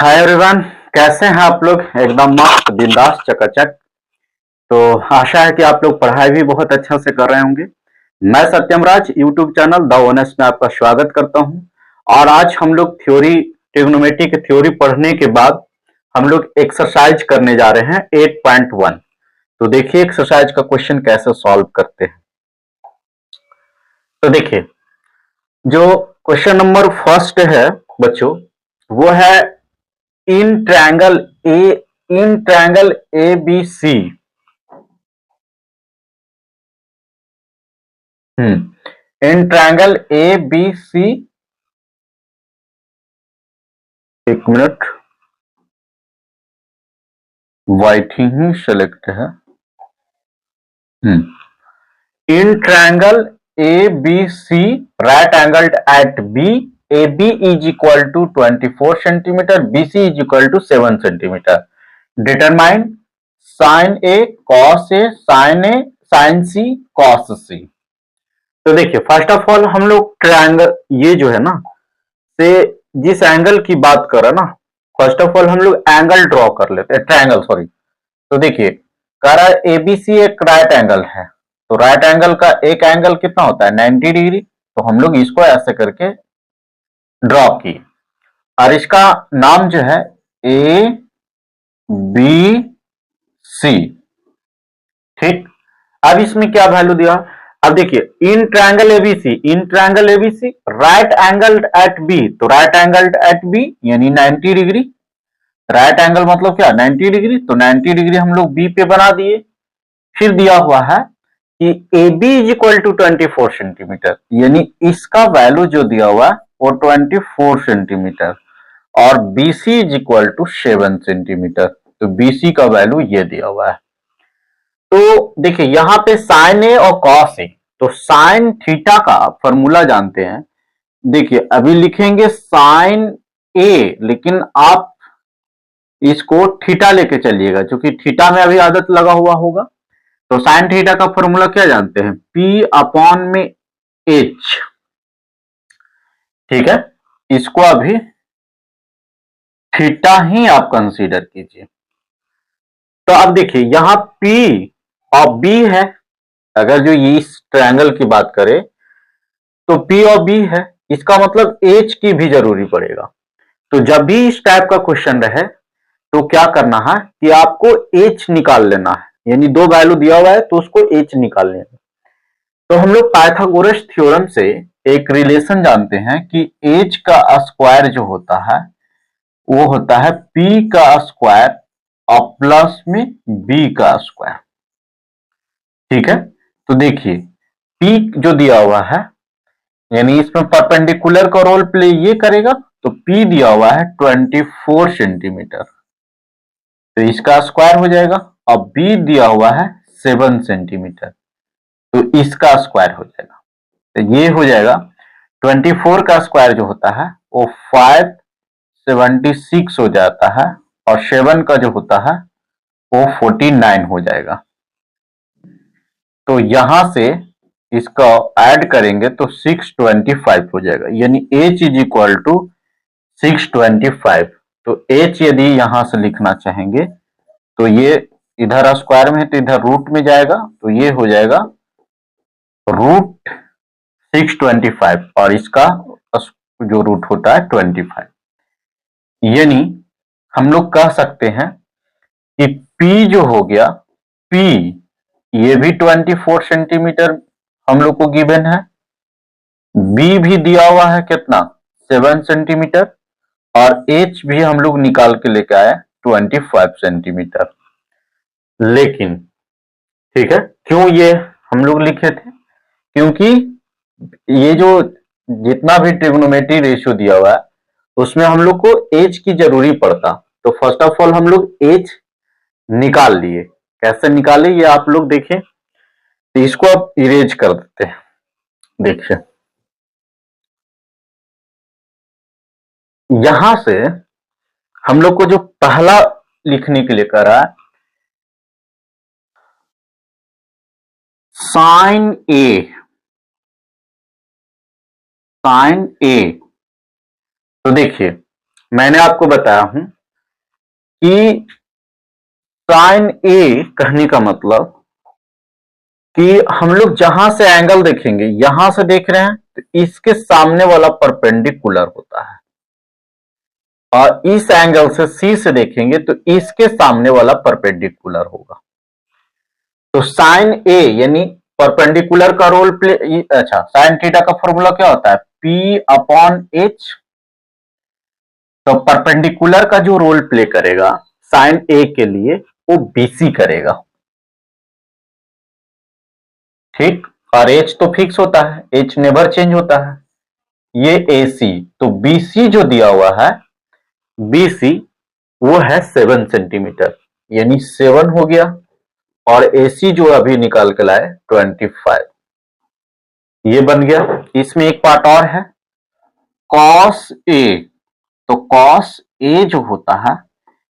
Hi everyone, कैसे हैं आप लोग। एकदम मस्त बिंदास चकाचक। तो आशा है कि आप लोग पढ़ाई भी बहुत अच्छा से कर रहे होंगे। मैं सत्यम राज यूट्यूब चैनल द ओनेस्ट में आपका स्वागत करता हूं। और आज हम लोग थ्योरी ट्रिग्नोमेट्री की थ्योरी पढ़ने के बाद हम लोग एक्सरसाइज करने जा रहे हैं 8.1। तो देखिए एक्सरसाइज का क्वेश्चन कैसे सॉल्व करते हैं। तो देखिए जो क्वेश्चन नंबर फर्स्ट है बच्चों, वो है in triangle A in triangle A B C. In triangle A B C. एक मिनट, वाइट ही सेलेक्ट है। In triangle A B C right angled at B, A B is equal to 24 centimetre, B C is equal to 7 centimetre. Determine sine A cos A sine A sine C cos C. तो देखिए first of all हम लोग triangle ये जो है ना से जिस एंगल की बात कर रहे हैं ना, फर्स्ट ऑफ ऑल हम लोग एंगल ड्रॉ कर लेते हैं, ट्रायंगल सॉरी। तो देखिए कह रहा है एबीसी एक राइट एंगल है, तो राइट एंगल का एक एंगल कितना होता है 90 डिग्री। तो हम लोग इसको ऐसे करके ड्रॉ किए और इसका नाम जो है ए बी सी। ठीक, अब इसमें क्या वैल्यू दिया। अब देखिए in triangle ABC, in triangle ABC right angle at B, तो राइट एंगल एट बी यानी 90 डिग्री। राइट एंगल मतलब क्या 90 डिग्री, तो 90 डिग्री हम लोग बी पे बना दिए। फिर दिया हुआ है कि A B is equal to 24 centimetre, यानी इसका वैल्यू जो दिया हुआ है वो 24 सेंटीमीटर और BC is equal to 7 centimetre. तो बीसी का वैल्यू ये दिया हुआ है। तो देखिए यहां पे साइन ए और कॉस ए, तो साइन थीटा का फॉर्मूला जानते हैं। देखिए अभी लिखेंगे साइन ए, लेकिन आप इसको थीटा लेके चलिएगा क्योंकि थीटा में अभी आदत लगा हुआ होगा। तो साइन थीटा का फॉर्मूला क्या जानते हैं, पी अपॉन में एच। ठीक है, इसको अभी थीटा ही आप कंसीडर कीजिए। तो अब देखिए यहां पी और बी है, अगर जो ये इस ट्रायंगल की बात करें तो पी और बी है, इसका मतलब एच की भी जरूरी पड़ेगा। तो जब भी इस टाइप का क्वेश्चन रहे तो क्या करना है कि आपको एच निकाल लेना है, यानी दो वैल्यू दिया हुआ है तो उसको एच निकाल लेना। तो हम लोग पाइथागोरस थ्योरम से एक रिलेशन जानते हैं कि एच का स्क्वायर जो होता है वो होता है पी का स्क्वायर और प्लस में बी का स्क्वायर। ठीक है, तो देखिए पी जो दिया हुआ है यानी इसमें परपेंडिकुलर का रोल प्ले ये करेगा, तो पी दिया हुआ है 24 सेंटीमीटर, तो इसका स्क्वायर हो जाएगा। और बी दिया हुआ है 7 सेंटीमीटर, तो इसका स्क्वायर हो जाएगा। तो ये हो जाएगा 24 का स्क्वायर जो होता है वो 576 हो जाता है और 7 का जो होता है वो 49 हो जाएगा। तो यहां से इसका ऐड करेंगे तो 625 हो जाएगा, यानी h इज इक्वल टू 625। तो h यदि यहां से लिखना चाहेंगे तो ये इधर स्क्वायर में है तो इधर रूट में जाएगा, तो ये हो जाएगा रूट 625 और इसका जो रूट होता है 25। यानी हम लोग कह सकते हैं कि P जो हो गया, P ये भी 24 सेंटीमीटर हम लोग को गिवन है, B भी दिया हुआ है कितना 7 सेंटीमीटर और H भी हम लोग निकाल के लेके आए 25 सेंटीमीटर। लेकिन ठीक है, क्यों ये हम लोग लिखे थे, क्योंकि ये जो जितना भी ट्रिग्नोमेट्री रेशियो दिया हुआ है उसमें हम लोग को एच की जरूरी पड़ता। तो फर्स्ट ऑफ ऑल हम लोग एच निकाल लिए। कैसे निकाले ये आप लोग देखें, तो इसको अब इरेज कर देते हैं। देखिए यहां से हम लोग को जो पहला लिखने के लिए कह रहा है साइन ए, साइन ए। तो देखिए मैंने आपको बताया हूं कि साइन ए कहने का मतलब कि हम लोग जहां से एंगल देखेंगे, यहां से देख रहे हैं तो इसके सामने वाला परपेंडिकुलर होता है, और इस एंगल से सी से देखेंगे तो इसके सामने वाला परपेंडिकुलर होगा। तो साइन ए यानी परपेंडिकुलर का रोल प्ले, अच्छा साइन थीटा का फॉर्मूला क्या होता है, पी अपॉन एच। तो परपेंडिकुलर का जो रोल प्ले करेगा साइन ए के लिए वो बीसी करेगा, ठीक। और एच तो फिक्स होता है, एच नेवर चेंज होता है। ये एसी, तो बीसी जो दिया हुआ है, बीसी वो है 7 सेंटीमीटर, यानी 7 हो गया। और एसी जो अभी निकाल के लाए 25, ये बन गया। इसमें एक पार्ट और है, कॉस ए। तो कॉस ए जो होता है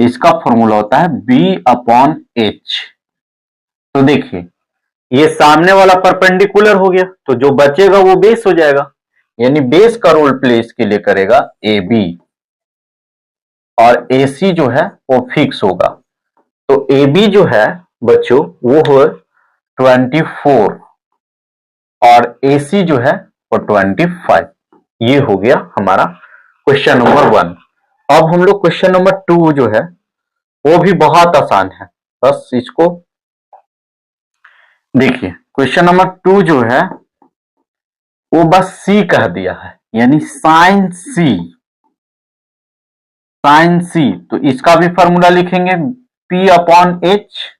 इसका फॉर्मूला होता है बी अपॉन एच। तो देखिए ये सामने वाला परपेंडिकुलर हो गया, तो जो बचेगा वो बेस हो जाएगा, यानी बेस का रोल प्ले इसके लिए करेगा ए बी, और ए सी जो है वो फिक्स होगा। तो ए बी जो है बच्चों वो हो 24, और ए सी जो है वो 25। ये हो गया हमारा क्वेश्चन नंबर 1। अब हम लोग क्वेश्चन नंबर 2 जो है वो भी बहुत आसान है, बस इसको देखिए। क्वेश्चन नंबर 2 जो है वो बस सी कह दिया है, यानी साइन सी। साइन सी, तो इसका भी फॉर्मूला लिखेंगे पी अपॉन एच।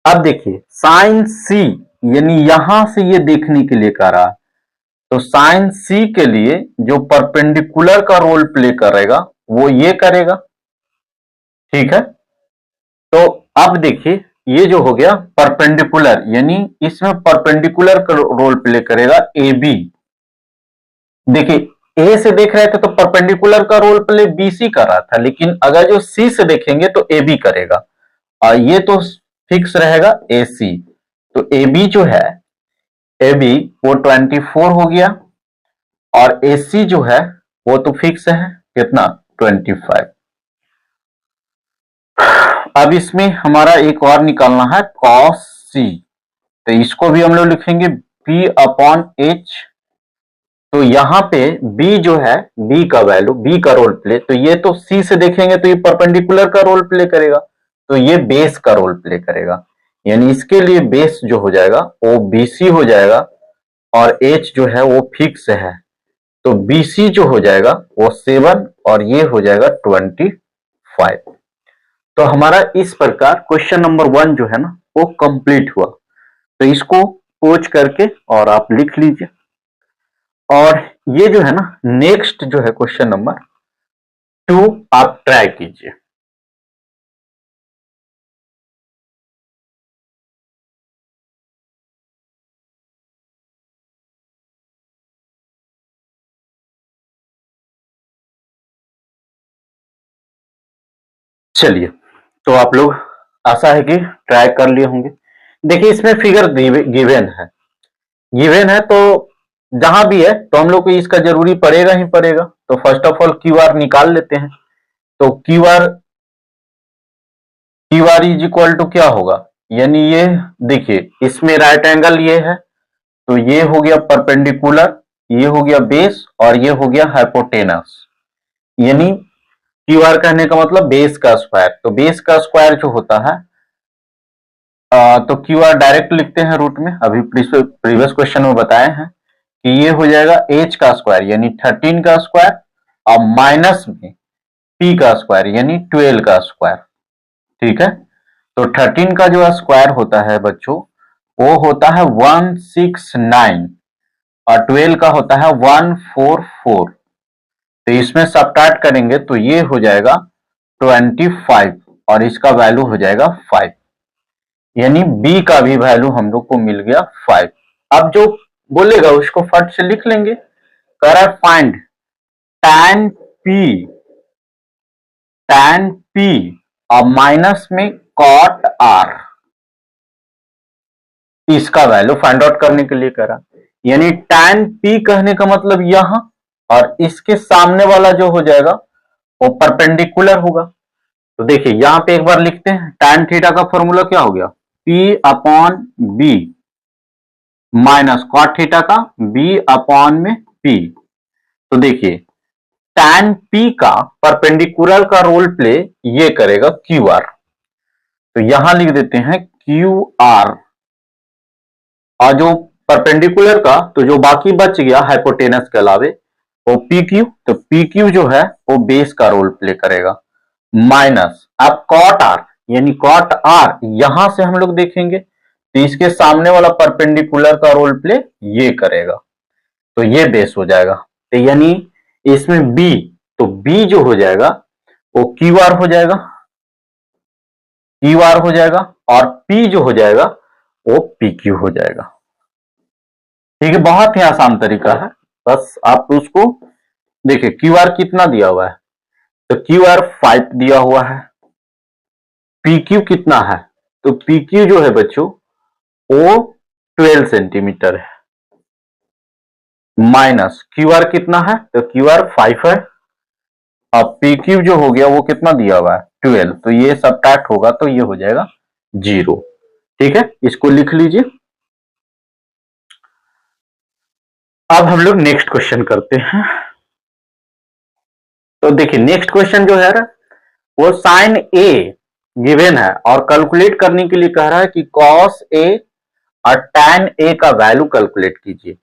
अब देखिए साइन सी यानी यहां से ये देखने के लिए कह रहा है, तो साइन सी के लिए जो परपेंडिकुलर का रोल प्ले करेगा वो ये करेगा, ठीक है। तो अब देखिए ये जो हो गया परपेंडिकुलर, यानी इसमें परपेंडिकुलर का रोल प्ले करेगा ए बी। देखिए ए से देख रहे थे तो परपेंडिकुलर का रोल प्ले बीसी कर रहा था, लेकिन अगर जो सी से देखेंगे तो ए बी करेगा, और ये तो फिक्स रहेगा ए सी। तो ए बी जो है, ए बी वो 24 हो गया, और ए सी जो है वो तो फिक्स है कितना 25। अब इसमें हमारा एक और निकालना है कॉस सी, तो इसको भी हम लोग लिखेंगे बी अपॉन एच। तो यहां पे b जो है, b का वैल्यू, b का रोल प्ले, तो ये तो c से देखेंगे तो ये परपेंडिकुलर का रोल प्ले करेगा, तो ये बेस का रोल प्ले करेगा, यानी इसके लिए बेस जो हो जाएगा वो bc हो जाएगा, और h जो है वो फिक्स है, तो bc जो हो जाएगा वो 7, और ये हो जाएगा 25। तो हमारा इस प्रकार क्वेश्चन नंबर 1 जो है ना वो कंप्लीट हुआ। तो इसको पोच करके और आप लिख लीजिए, और ये जो है ना नेक्स्ट जो है क्वेश्चन नंबर 2 आप ट्राई कीजिए। चलिए, तो आप लोग आशा है कि ट्राई कर लिए होंगे। देखिए इसमें फिगर गिवन है, गिवन है, तो जहां भी है तो हम लोग को इसका जरूरी पड़ेगा ही पड़ेगा। तो first of all Q R निकाल लेते हैं। तो Q R is equal to क्या होगा, यानी ये देखिए इसमें राइट एंगल ये है, तो ये हो गया परपेंडिकुलर, ये हो गया बेस, और ये हो गया हाइपोटेनस, यानी क्यू आर कहने का मतलब बेस का स्क्वायर। तो बेस का स्क्वायर जो होता है, तो क्यू आर डायरेक्ट लिखते हैं रूट में, अभी प्रीवियस क्वेश्चन में बताए हैं कि ये हो जाएगा एच का स्क्वायर यानी 13 का स्क्वायर, और माइनस में पी का स्क्वायर यानी 12 का स्क्वायर, ठीक है। तो 13 का जो स्क्वायर होता है बच्चों वो होता है 169, और 12 का होता है 144। तो इसमें सब्ट्रैक्ट करेंगे तो ये हो जाएगा 25, और इसका वैल्यू हो जाएगा 5, यानी b का भी वैल्यू हम लोग को मिल गया 5। अब जो बोलेगा उसको फट से लिख लेंगे। कह रहा है फाइंड tan p और माइनस में cot r, इसका वैल्यू फाइंड आउट करने के लिए करा, यानी tan p कहने का मतलब यहां, और इसके सामने वाला जो हो जाएगा वो परपेंडिकुलर होगा। तो देखिए यहां पे एक बार लिखते हैं, tan थीटा का फॉर्मूला क्या हो गया, P upon B minus cot theta का B अपॉन में P। तो देखिए tan P का परपेंडिकुलर का रोल प्ले ये करेगा QR। तो यहां लिख देते हैं QR, और जो परपेंडिकुलर का तो जो बाकी बच गया हाइपोटेनस के अलावे वो PQ। तो PQ जो है वो बेस का रोल प्ले करेगा, माइनस अब कॉट R, यानी कॉट R यहां से हम लोग देखेंगे तो इसके सामने वाला परपेंडिकुलर का रोल प्ले ये करेगा, तो ये बेस हो जाएगा। तो यानी इसमें B, तो B जो हो जाएगा वो QR हो जाएगा, QR हो जाएगा, और P जो हो जाएगा वो PQ हो जाएगा। ठीक है, बहुत ही आसान तरीका है, बस आप उसको देखिए। QR कितना दिया हुआ है, तो QR 5 दिया हुआ है। PQ कितना है, तो PQ जो है बच्चों वो 12 सेंटीमीटर है, माइनस QR कितना है, तो QR 5 है, अब PQ जो हो गया वो कितना दिया हुआ है 12, तो ये सबट्रैक्ट होगा तो ये हो जाएगा 0। ठीक है, इसको लिख लीजिए। अब हम लोग नेक्स्ट क्वेश्चन करते हैं। तो देखिए नेक्स्ट क्वेश्चन जो है वो साइन A गिवन है और कैलकुलेट करने के लिए कह रहा है कि कॉस A और tan A का वैल्यू कैलकुलेट कीजिए।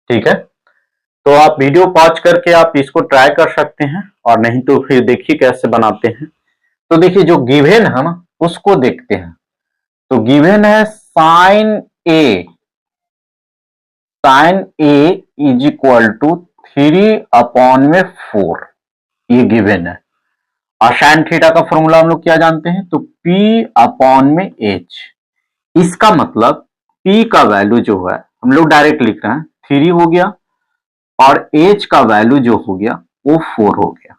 ठीक है, तो आप वीडियो पॉज करके आप इसको ट्राई कर सकते हैं, और नहीं तो फिर देखिए कैसे बनाते हैं। तो देखिए जो गिवन है ना उसको देखते हैं। तो गिवन है sine A is equal to 3/4, ये गिवन है। और साइन थीटा का फॉर्मूला हम लोग क्या जानते हैं, तो P/H। इसका मतलब P का वैल्यू जो है हम लोग डायरेक्ट लिख रहे हैं 3 हो गया, और H का वैल्यू जो हो गया वो 4 हो गया।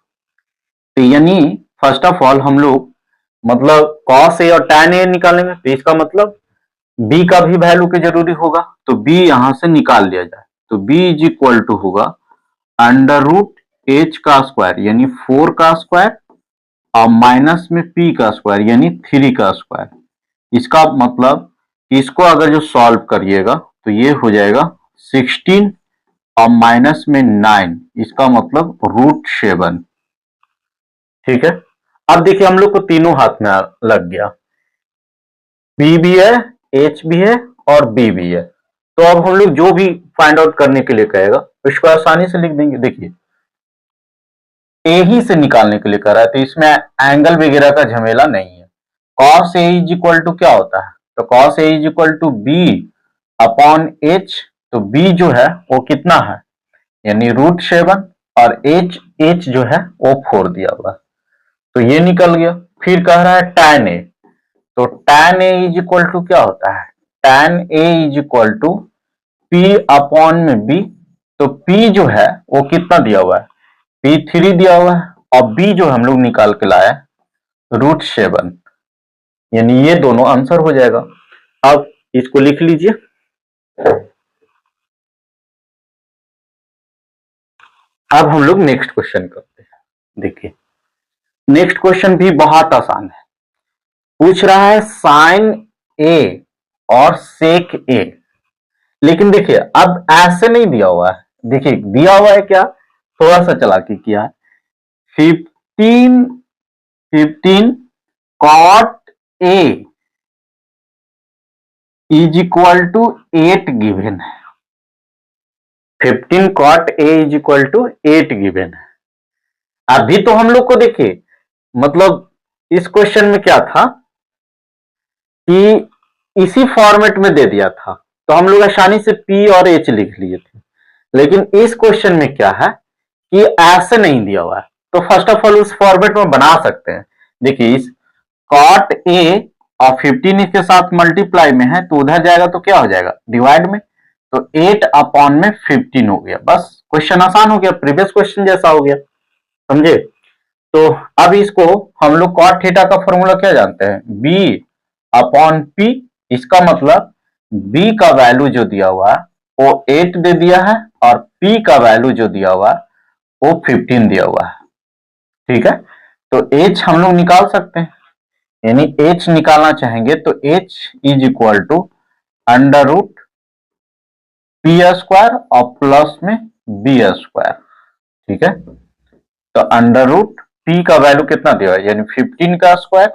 तो यानी फर्स्ट ऑफ ऑल हम लोग मतलब cos A और tan A निकालेंगे, तो इसका मतलब B का भी वैल्यू के जरूरी होगा, तो B यहां से निकाल लिया जाए। तो B इज इक्वल टू होगा अंडर रूट H का स्क्वायर यानी 4 का स्क्वायर, और माइनस में P का स्क्वायर यानी 3 का स्क्वायर। इसका मतलब इसको अगर जो सॉल्व करिएगा तो ये हो जाएगा 16 और माइनस में 9, इसका मतलब √7। ठीक है, अब देखिए हम लोग को तीनों हाथ में लग गया, P भी है, H भी है और B भी है। तो अब हम लोग जो भी फाइंड आउट करने के लिए कहेगा उसको आसानी से लिख देंगे। देखिए A ही से निकालने के लिए कह रहा है तो इसमें एंगल वगैरह का झमेला नहीं है। cos A is equal to क्या होता है, तो cos A is equal to B/H। तो B जो है वो कितना है, यानी √7, और H जो है वो 4 दिया हुआ है, तो ये निकल गया। फिर कह रहा है tan A, तो tan A is equal to क्या होता है, tan A is equal to P/B। तो P जो है वो कितना दिया हुआ है, P3 दिया हुआ है, और B जो हम लोग निकाल के लाए √7, यानी ये दोनों आंसर हो जाएगा। अब इसको लिख लीजिए। अब हम लोग नेक्स्ट क्वेश्चन करते हैं। देखिए नेक्स्ट क्वेश्चन भी बहुत आसान है, पूछ रहा है साइन A और सेक A। लेकिन देखिए अब ऐसे नहीं दिया हुआ है, देखिए दिया हुआ है क्या, थोड़ा सा चालाकी किया है, 15 cot A is equal to 8 given है। 15 cot A is equal to 8 given है। अभी तो हम लोग को देखिए मतलब इस क्वेश्चन में क्या था कि इसी फॉर्मेट में दे दिया था, तो हम लोग आसानी से P और H लिख लिए थे। लेकिन इस क्वेश्चन में क्या है कि ऐसे नहीं दिया हुआ है, तो फर्स्ट ऑफ ऑल उस फॉर्मेट में बना सकते हैं। देखिए इस cot A और 15 इसके साथ मल्टीप्लाई में है तो उधर जाएगा तो क्या हो जाएगा डिवाइड में, तो 8/15 हो गया। बस क्वेश्चन आसान हो गया, प्रीवियस क्वेश्चन जैसा हो गया, समझे। तो अब इसको हम लोग cot थीटा का फॉर्मूला क्या जानते हैं, B/P। इसका मतलब B का वैल्यू जो दिया हुआ है वो 8 दे दिया है, और P का वैल्यू जो दिया हुआ है वो 15 दिया हुआ है। ठीक है, तो h हम लोग निकाल सकते हैं, यानी h निकालना चाहेंगे तो h is equal to under root P square और प्लस में बी स्क्वायर। ठीक है, तो अंडर रूट पी का वैल्यू कितना दिया है, यानी 15 का स्क्वायर,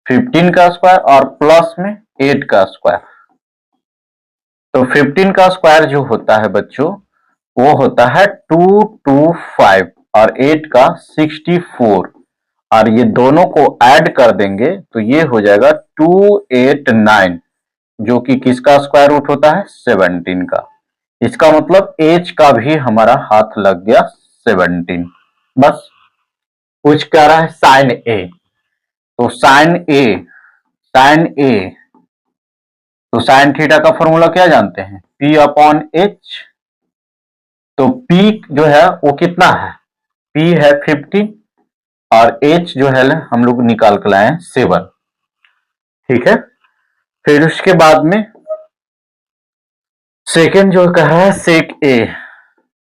15 का स्क्वायर और प्लस में 8 का स्क्वायर। तो 15 का स्क्वायर जो होता है बच्चों वो होता है 225 और 8 का 64, और ये दोनों को ऐड कर देंगे तो ये हो जाएगा 289, जो कि किसका स्क्वायर रूट होता है, 17 का। इसका मतलब एच का भी हमारा हाथ लग गया 17। बस कुछ कह रहा है साइन ए, तो साइन ए तो साइन थीटा का फॉर्मूला क्या जानते हैं, पी अपॉन एच। तो पी जो है वो कितना है, पी है 15 और एच जो है हम लोग निकाल के लाए 7। ठीक है, फिर उसके बाद में सेकेंड जो कहा है सेक ए,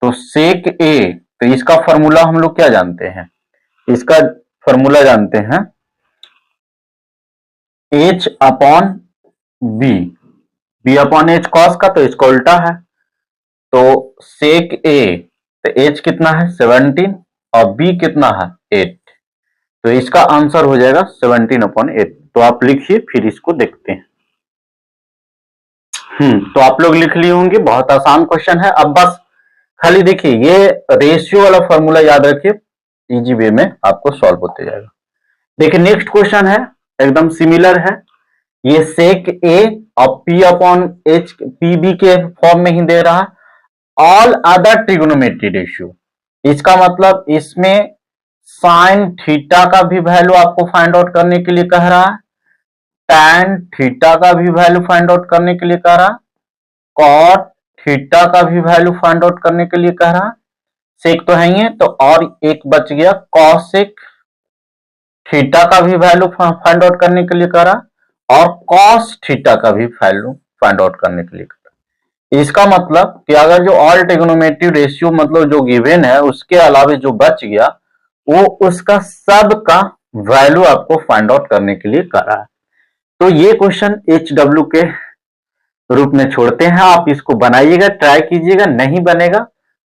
तो सेक ए, तो इसका फॉर्मूला हम लोग क्या जानते हैं, इसका फॉर्मूला जानते हैं H upon B, B upon H cos का, तो इसका उल्टा है। तो सेक ए, तो एच कितना है 17 और बी कितना है 8, तो इसका आंसर हो जाएगा 17 अपॉन 8। तो आप लिखिए फिर इसको देखते हैं। तो आप लोग लिख लिए होंगे, बहुत आसान क्वेश्चन है। अब बस खाली देखिए ये रेशियो वाला फॉर्मूला याद रखिए, इजी वे में आपको सॉल्व होते जाएगा। देखिए नेक्स्ट क्वेश्चन है एकदम सिमिलर है, ये सेक ए और P upon H P B के फॉर्म में ही दे रहा है। ऑल अदर ट्रिग्नोमेट्री रेशियो, इसका मतलब इसमें साइन थीटा का भी वैल्यू आपको फाइंड आउट करने के लिए कह रहा है, टैन थीटा का भी वैल्यू फाइंड आउट करने के लिए कह रहा है, कॉट थीटा का भी वैल्यू फाइंड आउट करने के लिए कह रहा है। सेक तो है ही है, तो और एक बच गया कॉसेक थीटा का भी वैल्यू फाइंड आउट करने के लिए कह रहा है, और कॉस थीटा का भी वैल्यू फाइंड आउट करने के लिए कह रहा है। इसका मतलब कि अगर जो ऑल ट्रिग्नोमेट्री रेशियो मतलब जो गिवन है उसके अलावा जो बच गया वो उसका सब का वैल्यू आपको फाइंड आउट करने के लिए कर रहा है। तो ये क्वेश्चन HW के रूप में छोड़ते हैं, आप इसको बनाइएगा, ट्राई कीजिएगा, नहीं बनेगा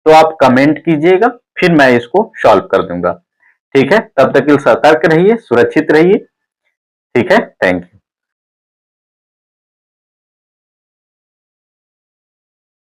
तो आप कमेंट कीजिएगा, फिर मैं इसको सॉल्व कर दूंगा। ठीक है, तब तक के लिए सतर्क रहिए, सुरक्षित रहिए। ठीक है, थैंक यू।